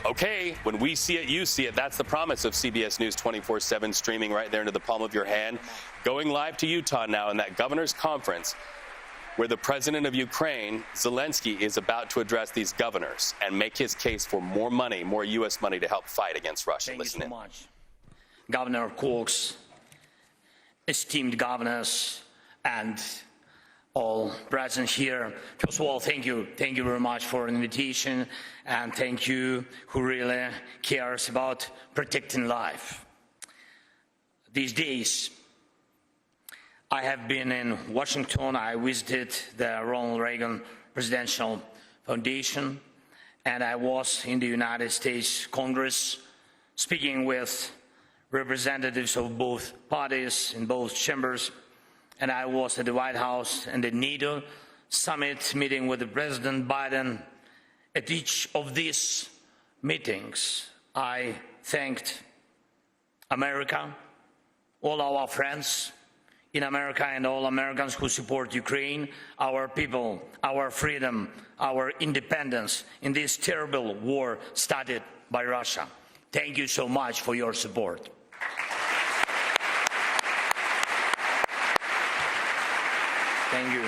Okay, when we see it, you see it. That's the promise of CBS News 24/7, streaming right there into the palm of your hand. Going live to Utah now in that governor's conference where the president of Ukraine, Zelenskyy, is about to address these governors and make his case for more money, more U.S. money to help fight against Russia. Thank you so much, Governor Cox, esteemed governors, and all present here. First of all, thank you very much for the invitation, and thank you who really cares about protecting life. These days, I have been in Washington. I visited the Ronald Reagan Presidential Foundation, and I was in the United States Congress speaking with representatives of both parties in both chambers. And I was at the White House and the NATO summit meeting with the President Biden. At each of these meetings, I thanked America, all our friends in America and all Americans who support Ukraine, our people, our freedom, our independence in this terrible war started by Russia. Thank you so much for your support. Thank you.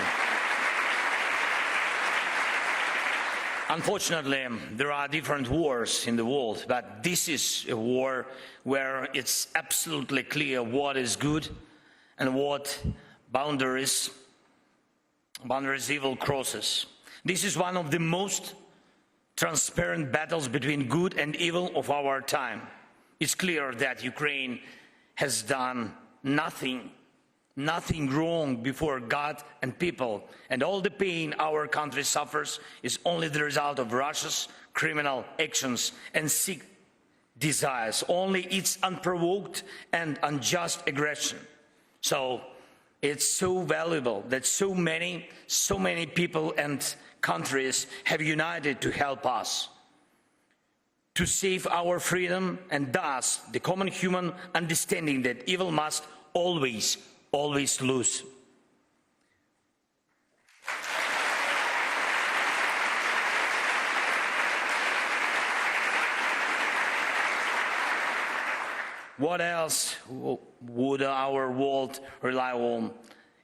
Unfortunately, there are different wars in the world, but this is a war where it's absolutely clear what is good and what boundaries evil crosses. This is one of the most transparent battles between good and evil of our time. It's clear that Ukraine has done nothing wrong before God and people, and all the pain our country suffers is only the result of Russia's criminal actions and sick desires, only its unprovoked and unjust aggression. So it's so valuable that so many people and countries have united to help us to save our freedom, and thus the common human understanding that evil must always lose. What else would our world rely on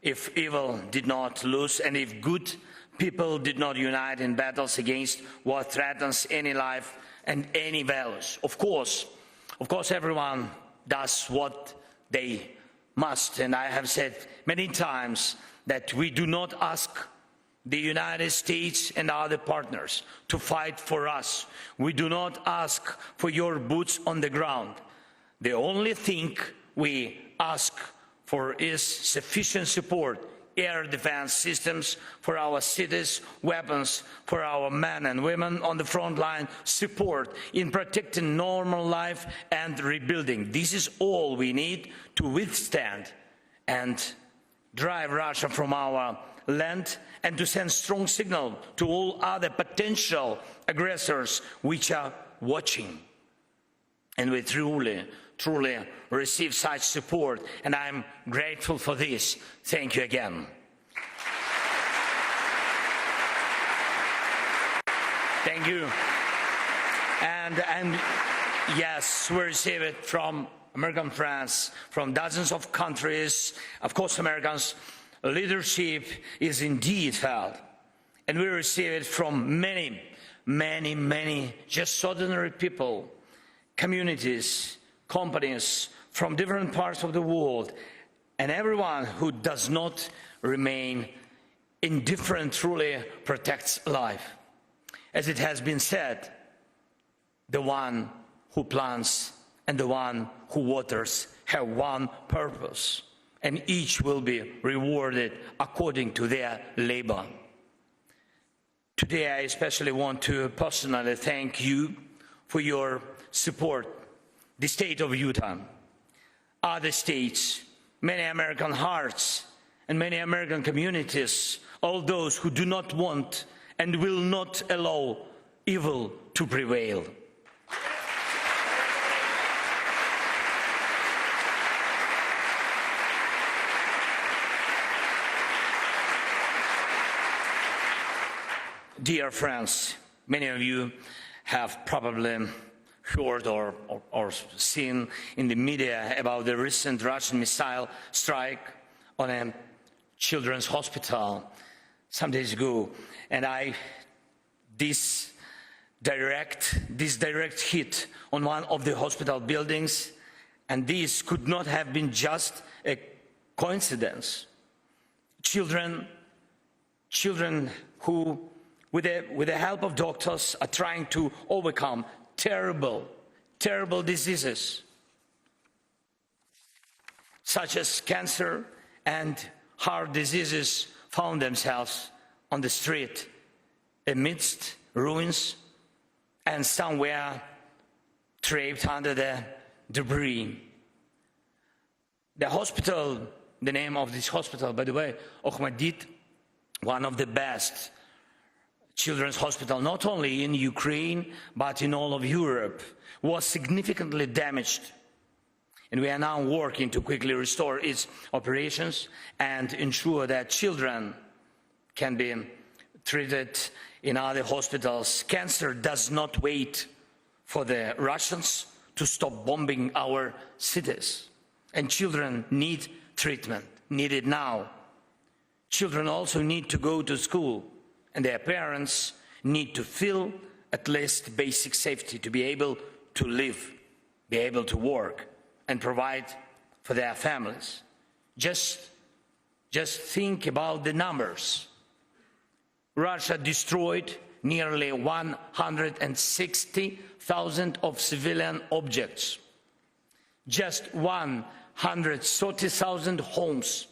if evil did not lose and if good people did not unite in battles against what threatens any life and any values? Of course, everyone does what they must, and I have said many times that we do not ask the United States and other partners to fight for us. We do not ask for your boots on the ground. The only thing we ask for is sufficient support, air defense systems for our cities, weapons for our men and women on the front line, support in protecting normal life and rebuilding. This is all we need to withstand and drive Russia from our land, and to send strong signal to all other potential aggressors which are watching. And we truly receive such support, and I'm grateful for this. Thank you again. Thank you. And yes, we receive it from American friends, from dozens of countries. Of course, Americans' leadership is indeed felt. And we receive it from many, just ordinary people, communities, companies from different parts of the world, and everyone who does not remain indifferent truly protects life. As it has been said, the one who plants and the one who waters have one purpose, and each will be rewarded according to their labor. Today, I especially want to personally thank you for your support. The state of Utah, other states, many American hearts, and many American communities, all those who do not want and will not allow evil to prevail. Dear friends, many of you have probably heard or seen in the media about the recent Russian missile strike on a children's hospital some days ago. And this direct hit on one of the hospital buildings, and this could not have been just a coincidence. Children who, with the help of doctors, are trying to overcome terrible diseases, such as cancer and heart diseases, found themselves on the street amidst ruins and somewhere trapped under the debris. The hospital, the name of this hospital, by the way, Okhmadit, one of the best children's hospital, not only in Ukraine, but in all of Europe, was significantly damaged. And we are now working to quickly restore its operations and ensure that children can be treated in other hospitals. Cancer does not wait for the Russians to stop bombing our cities. And children need treatment, need it now. Children also need to go to school, and their parents need to feel at least basic safety to be able to live, be able to work, and provide for their families. Just think about the numbers. Russia destroyed nearly 160,000 of civilian objects, just 130,000 homes,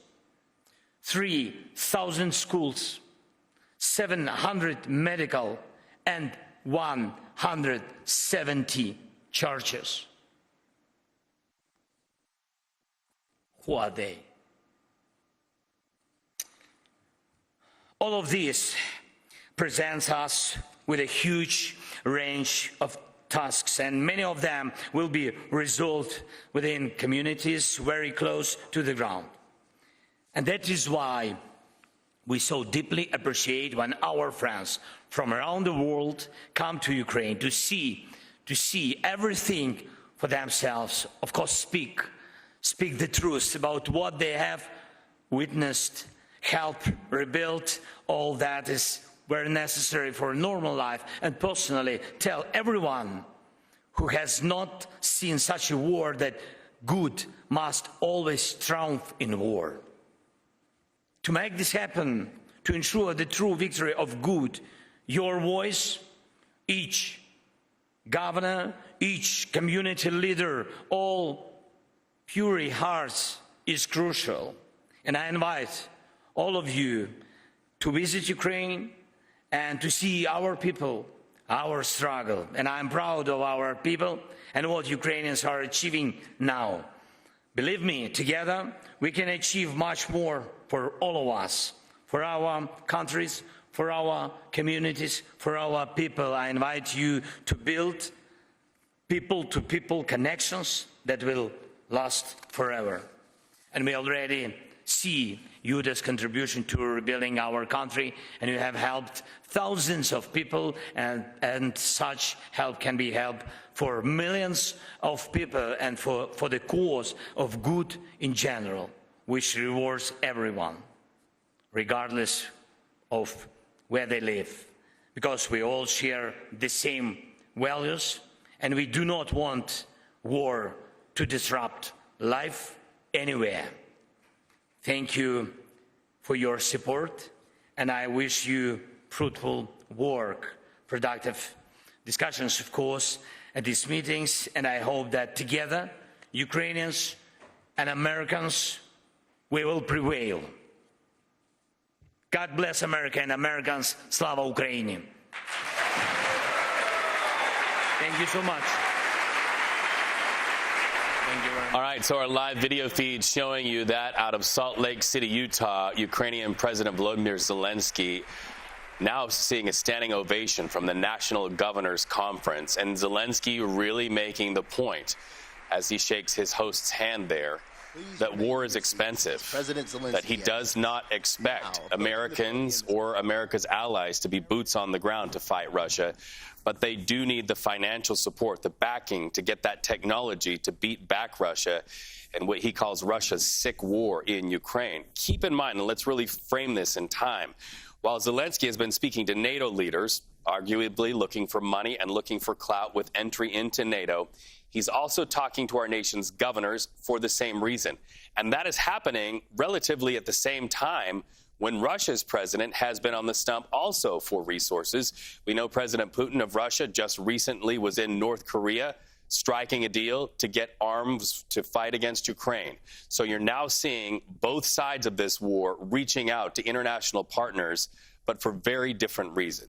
3,000 schools, 700 medical, and 170 churches. Who are they? All of this presents us with a huge range of tasks, and many of them will be resolved within communities very close to the ground. And that is why we so deeply appreciate when our friends from around the world come to Ukraine to see everything for themselves. Of course, speak the truth about what they have witnessed, help rebuild all that is very necessary for a normal life, and personally tell everyone who has not seen such a war that good must always triumph in war. To make this happen, to ensure the true victory of good, your voice, each governor, each community leader, all pure hearts is crucial. And I invite all of you to visit Ukraine and to see our people, our struggle. And I'm proud of our people and what Ukrainians are achieving now. Believe me, together we can achieve much more for all of us, for our countries, for our communities, for our people. I invite you to build people-to-people connections that will last forever. And we already see Yuda's contribution to rebuilding our country, and you have helped thousands of people, and such help can be help for millions of people and for the cause of good in general, which rewards everyone, regardless of where they live, because we all share the same values, and we do not want war to disrupt life anywhere. Thank you for your support, and I wish you fruitful work, productive discussions, of course, at these meetings, and I hope that together, Ukrainians and Americans, we will prevail. God bless America and Americans. Slava Ukraini. Thank you so much. All right, so our live video feed showing you that out of Salt Lake City, Utah, Ukrainian President Volodymyr Zelenskyy now seeing a standing ovation from the National Governors Conference, and Zelenskyy really making the point as he shakes his host's hand there that war is expensive, that he does not expect Americans or America's allies to be boots on the ground to fight Russia, but they do need the financial support, the backing to get that technology to beat back Russia and what he calls Russia's sick war in Ukraine. Keep in mind, and let's really frame this in time, while Zelenskyy has been speaking to NATO leaders, arguably looking for money and looking for clout with entry into NATO, he's also talking to our nation's governors for the same reason. And that is happening relatively at the same time when Russia's president has been on the stump also for resources. We know President Putin of Russia just recently was in North Korea striking a deal to get arms to fight against Ukraine. So you're now seeing both sides of this war reaching out to international partners, but for very different reasons.